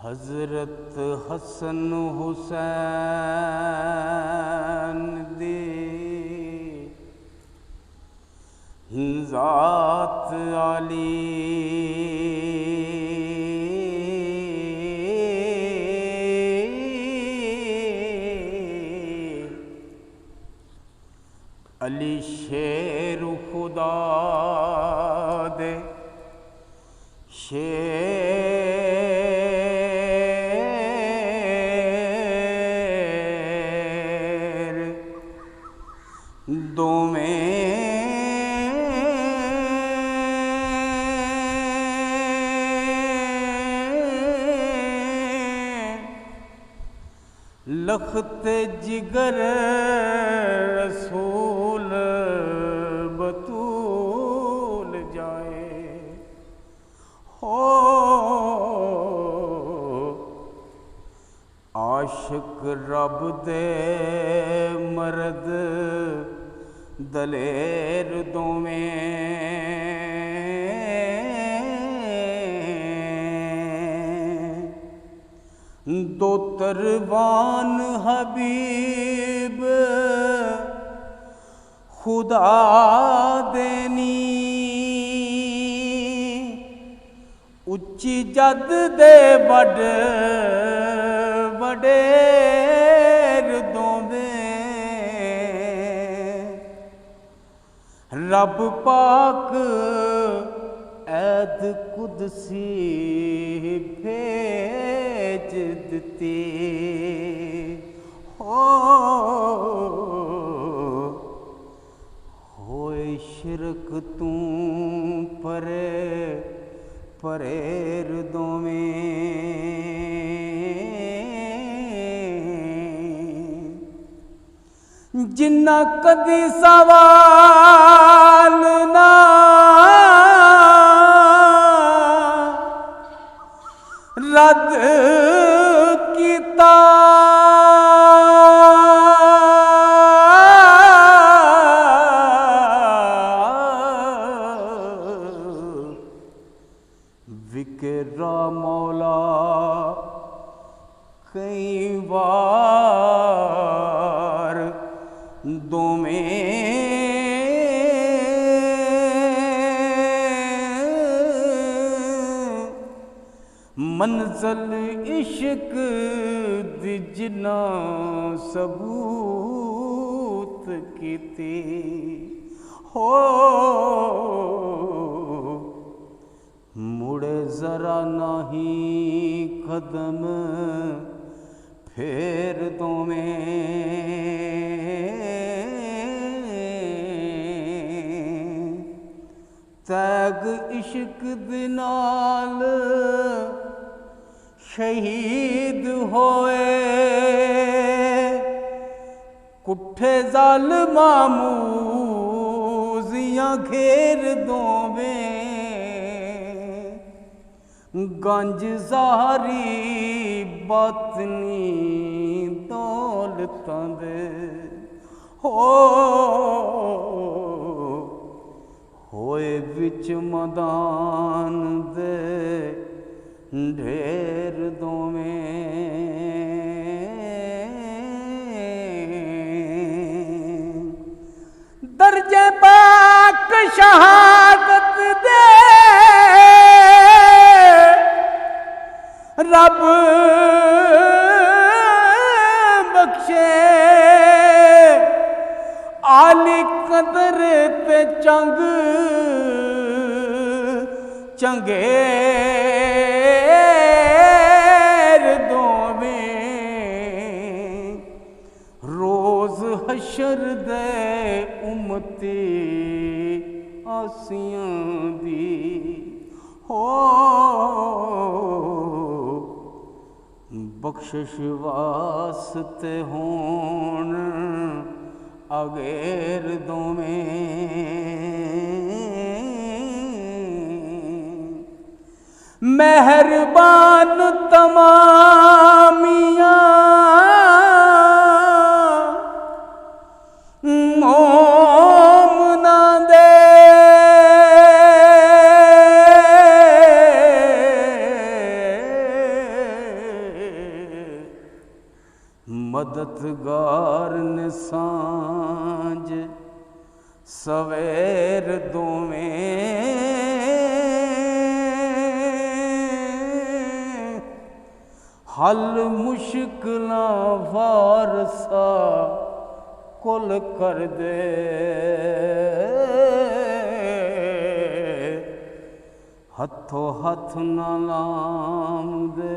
हजरत हसन हुसैन दी ज़ात आली अली शेर खुदा दे शेर दोवें लखत जिगर रसूल बतूल जाए हो आशिक रब दे मर्द दलेर दोवें दो तरवान हबीब खुदा देनी उच्ची जद दे बड़ वडेर दोवें रब पाक ऐद कुदसी भेज दिती होए शिरक तू परे परेर दोवें जिन्ना कदी सवाल ना रद कीता विकरा मौला कई बार दोवें मंज़िल इश्क दी जिन्ना सबूत कीती हो मुड़े जरा नहीं कदम फेर दोवें तैग इश्क दे नाल शहीद होए कुठे ज़ालिमा मूज़ियां घेर दोवें गंज ज़ाहरी बातनी दौलतां दे होए विच मैदान दे ढेर दोवें दर्जे पाक शहादत दे रब बख्शे आली कदर पे चंग चंगेर दोवें रोज हशर दे उम्मती आसियां दी हो बख्शिश वास्ते होण अगेर दोवें मेहरबान तमामियां मददगार ने सांझ सवेर दोवें हल मुश्किलां वारसा कुल कर दे हथों हथ न लाम दे